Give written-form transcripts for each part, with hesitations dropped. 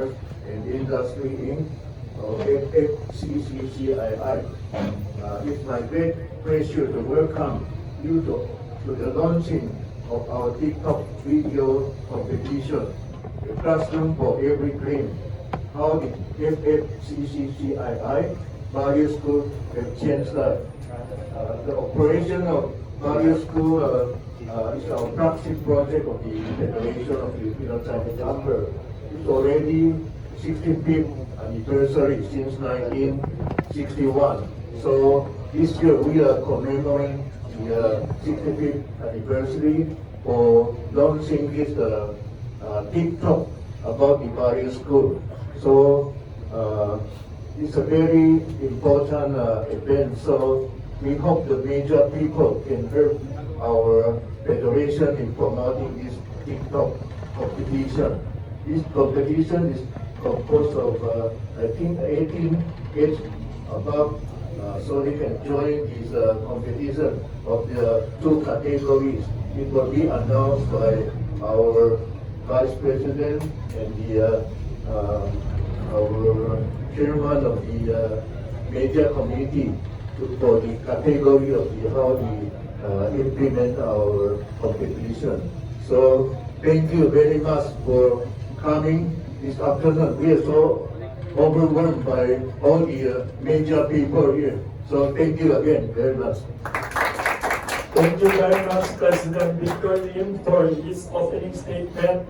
Commerce and Industry Inc., or FFCCCII. It's my great pleasure to welcome you to the launching of our TikTok video competition, a classroom for every dream. How the FFCCCII Barrio School have changed life. The operation of Barrio School is our flagship project of the Federation of Filipino Chinese Chamber. It's already 65th anniversary since 1961. So this year we are commemorating the 65th anniversary for launching this TikTok about the Barrio School. So it's a very important event. So we hope the major people can help our federation in promoting this TikTok competition. This competition is composed of, I think, 18 age above, so they can join this competition of the two categories. It will be announced by our Vice President and our Chairman of the Media Committee for the category of how we implement our competition. So thank you very much for coming this afternoon. We are so overwhelmed by all the major people here. So thank you again very much. Thank you very much, President Victor Lim, for his opening statement.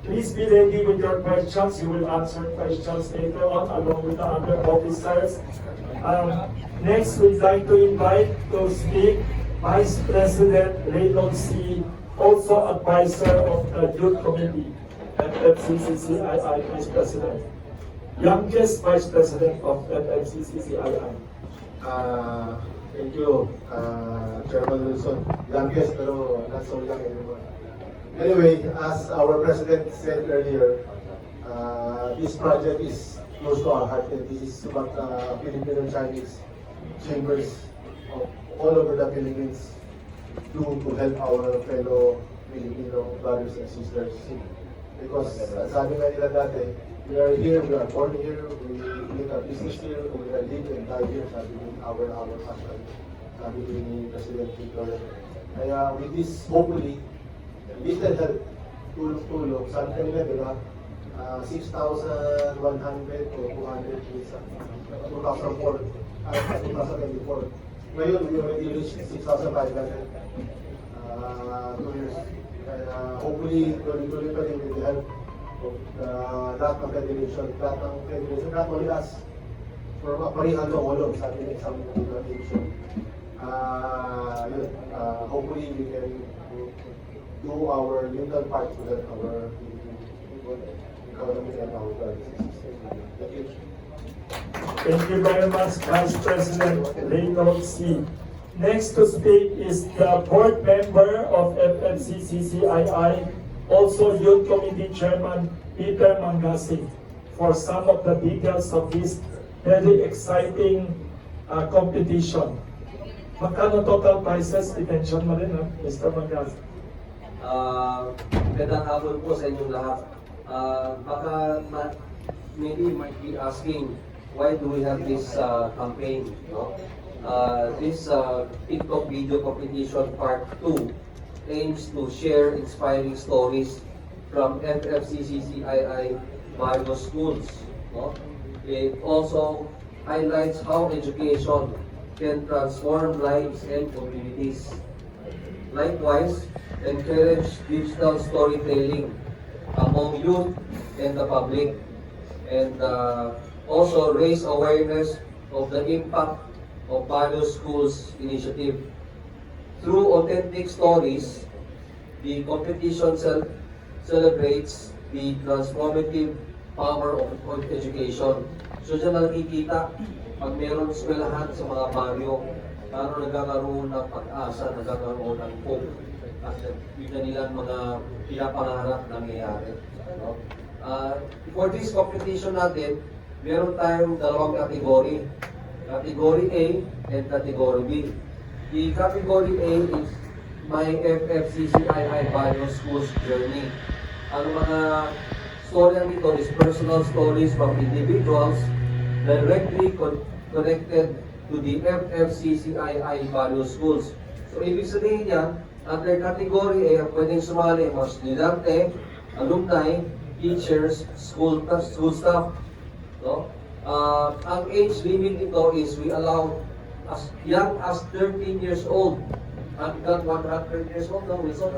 Please be ready with your questions. You will answer questions later on along with the other officers. Next, we'd like to invite to speak Vice President Reynold C., also advisor of the Youth Committee at FFCCCII, Vice President. Youngest Vice President of FFCCCII. Thank you, Chairman Wilson. Youngest, pero not so young anymore. Anyway, as our President said earlier, this project is close to our heart, and this is what Filipino Chinese chambers of all over the Philippines do to help our fellow Filipino brothers and sisters. Because sabi nga nila dati, we are here, we are born here, we make a business here, we are live and die here, sabi ni our pastor, sabi ni President Victor. Kaya with this, hopefully, little help, tulong-tulong, sabi kanila, di ba, 6,100 o 200 2004, 2024. Ngayon, we already reached 6,500 2 years. Kaya hopefully, tuloy-tuloy pa rin with the help of lahat ng federation, not only us, for parihan ng ulong, sabi ng isang federation. Hopefully, we can do our little part to help our economy and our services. Thank you. Thank you very much, Vice President Reynold C. Next to speak is the board member of FFCCCII, also Youth Committee Chairman Peter Mangasig, for some of the details of this very exciting competition. Magkano total prizes? I-mention mo rin, Mr. Mangasig. Magandang hapon po sa inyong lahat. Maybe you might be asking, why do we have this campaign? No? This TikTok video competition part 2 aims to share inspiring stories from FFCCCII Barrio schools. No? It also highlights how education can transform lives and communities. Likewise, encourage digital storytelling among youth and the public, and also raise awareness of the impact of Barrio Schools initiative. Through authentic stories, the competition celebrates the transformative power of education. So dyan nakikita, pag meron eskwelahan sa mga baryo, paano nagkakaroon ng pag-asa, nagkakaroon ng hope, at yun na nilang mga pinapangarap nangyayari. No? For this competition natin, meron tayong dalawang kategory. Category A and Category B. The Category A is My FFCCII Barrio Schools Journey. Ang mga storya nito is personal stories from individuals directly connected to the FFCCII value schools. So, ibig sabihin yan, under category A, pwedeng sumali ang mga estudyante, alumni, teachers, school staff. No? Ang age limit nito is we allow as young as 13 years old. Hanggang 100 years old, no? Wilson?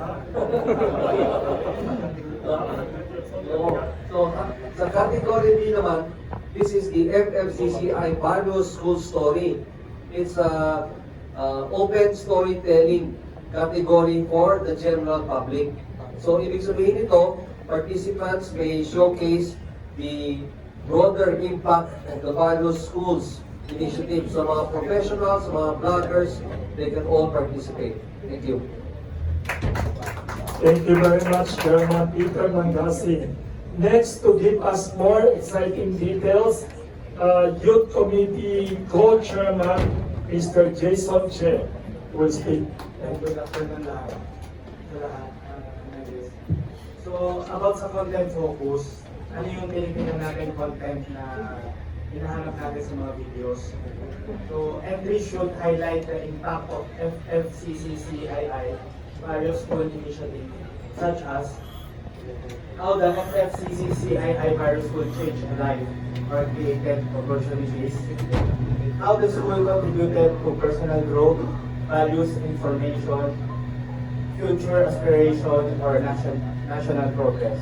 So, sa category B naman, this is the FFCCI Value School Story. It's a open storytelling category for the general public. So, ibig sabihin nito, participants may showcase the broader impact of the various schools initiative. So, mga professionals, mga bloggers, they can all participate. Thank you. Thank you very much, Chairman Peter Mangasi. Next, to give us more exciting details, Youth Committee Co-Chairman, Mr. Jason Che, will speak. Good afternoon lahat. So, about sa content focus, ano yung tinitingnan natin content na hinahanap natin sa mga videos. So, entry should highlight the impact of FFCCCII various school initiatives, such as how the FFCCCII various school changed a life or created opportunities, how the school contributed to personal growth, values, information, future aspiration, or national progress.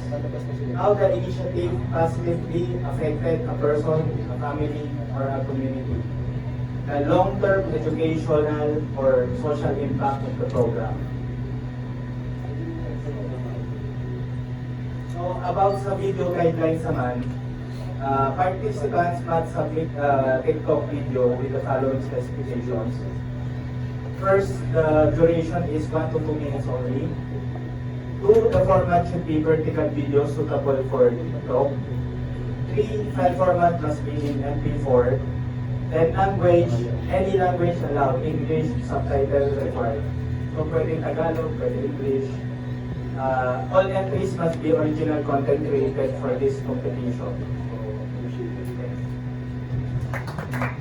How the initiative positively affected a person, a family, or a community. The long-term educational or social impact of the program. So, about sa video guidelines naman, participants must submit a TikTok video with the following specifications. First, the duration is 1 to 2 minutes only. 2, the format should be vertical video suitable for TikTok. 3, file format must be in MP4. Then language, any language allowed, English, subtitle required. So pwede Tagalog, pwede English. All entries must be original content created for this competition.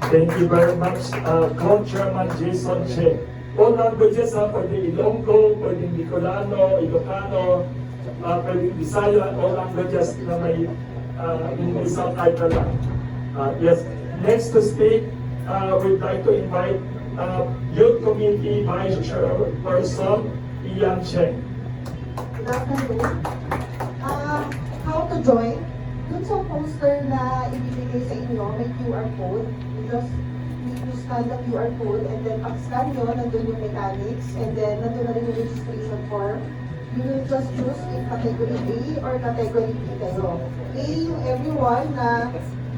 Thank you very much, Co-Chairman Jason Che. All languages, pwede Ilonggo, pwede Bicolano, Ilocano, pwede Bisaya, all languages na may English subtitle lang. Yes, next to speak, we'd like to invite Youth Committee Vice Chairperson, Ian Cheng. Good afternoon. How to join? Dun sa poster na ibibigay sa inyo, may QR code. You just need to scan the QR code and then pag-scan nyo, nandun yung mechanics and then nandun na rin yung registration form. You will just choose if category A or category B kayo. A yung everyone na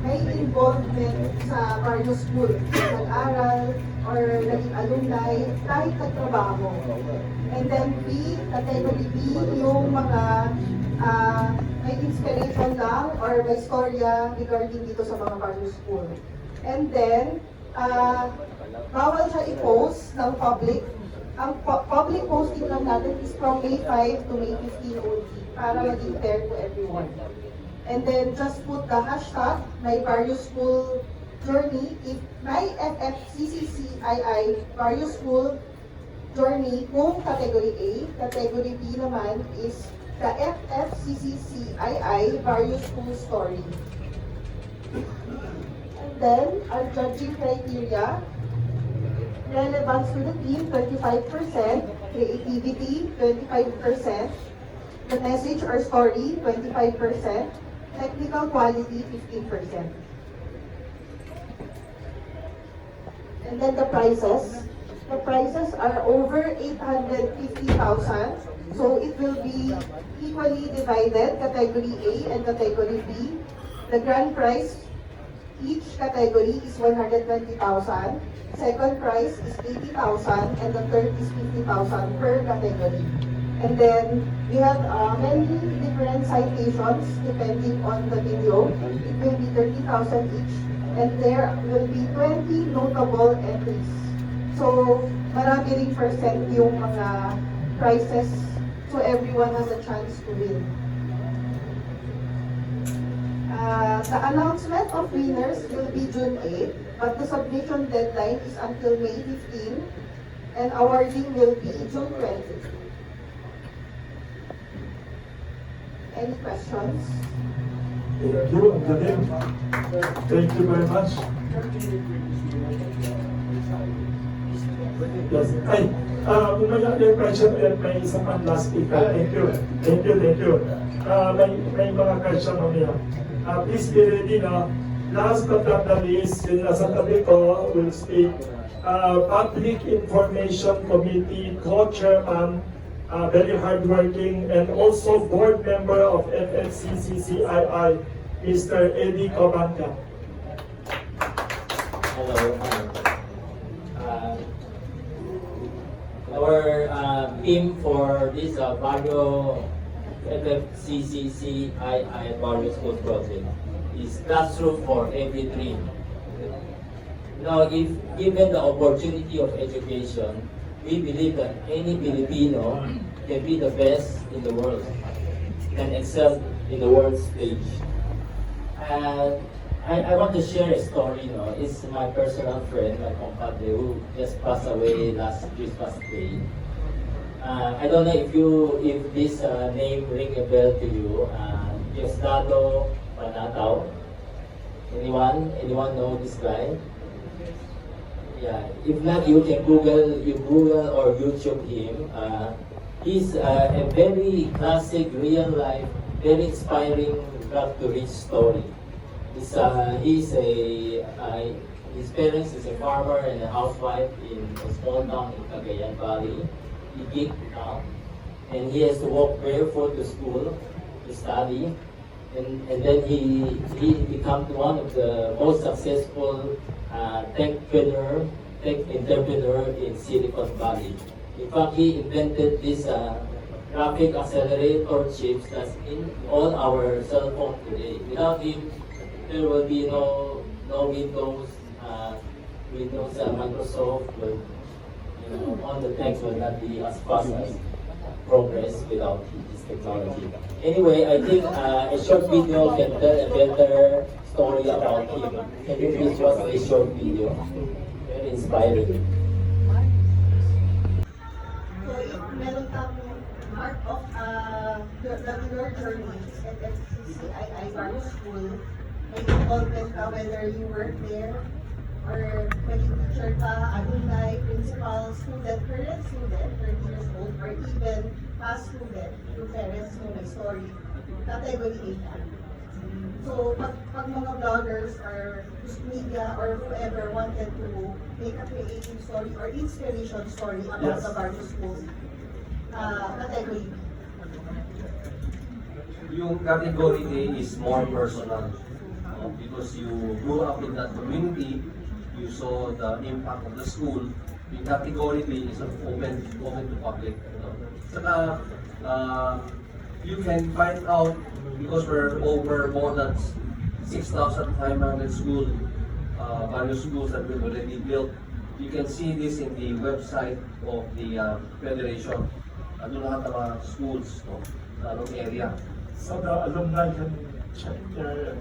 may involvement sa various school, nag-aral or naging alumni, kahit nagtrabaho. And then B, category B, yung mga may inspiration lang or may storya regarding dito sa mga various school. And then, bawal siya i-post ng public. Ang public posting lang natin is from May 5 to May 15 only para maging fair to everyone. And then just put the hashtag, my various school journey, if my FFCCCII various school journey kung category A, category B naman is the FFCCCII various school story. And then, our judging criteria, relevance to the team, 35%, creativity, 25%, the message or story, 25%, technical quality, 15%. And then the prizes. The prizes are over 850,000. So it will be equally divided, category A and category B. The grand prize, each category is 120,000. Second prize is 80,000 and the third is 50,000 per category. And then we have many different citations depending on the video. It will be 30,000 each and there will be 20 notable entries. So marami ring percent yung mga prizes so everyone has a chance to win. The announcement of winners will be June 8, but the submission deadline is until May 15, and awarding will be June 20. Any questions? Thank you, ang galing. Thank you very much. Yes. Ay, kung may other question, may isang last speaker. Thank you. Thank you, thank you. May mga question on niya. Please be ready na. Last but not the least, yung nasa tabi ko will speak. Public Information Committee Co-Chairman, very hardworking, and also board member of FFCCCII, Mr. Eddie Cobanga. Hello. Our theme for this Barrio FFCCCII Barrio School Project is Classroom for Every Dream. Now, if given the opportunity of education, we believe that any Filipino can be the best in the world, can excel in the world stage. And I want to share a story, It's my personal friend, my compadre, who just passed away last Christmas Day. I don't know if this name ring a bell to you. Diosdado Panataw. Anyone know this guy? Yeah. If not, you can Google or YouTube him. He's a very classic, real life, very inspiring, rough to rich story. His parents is a farmer and a housewife in a small town in Cagayan Valley, Iquique town, and he has to walk barefoot to school to study, and then he becomes one of the most successful tech entrepreneur in Silicon Valley. In fact, he invented this graphic accelerator chips that's in all our cell phone today. Without him, there will be no Windows, Microsoft, will, all the tech will not be as fast as progress without this technology. Anyway, I think a short video can tell a better story about him. Can you please watch a short video? Very inspiring. So if meron kang part of your journeys at FCCII Barrio School, may involvement ka whether you work there or naging teacher ka, alumni, principal, student, current student, 30 years old, or even past student, yung parents mo may story, category 8 ka. So, pag mga vloggers or media or whoever wanted to make a creative story or inspiration story about Yes. the Barrio School, category. Yung category A is more personal because you grew up in that community, you saw the impact of the school. Yung category B is open to public. Saka, you can find out because we're over more than 6,500 schools, various schools that we've already built. You can see this in the website of the Federation. Ano lahat ng mga schools sa anong area. So the alumni can check their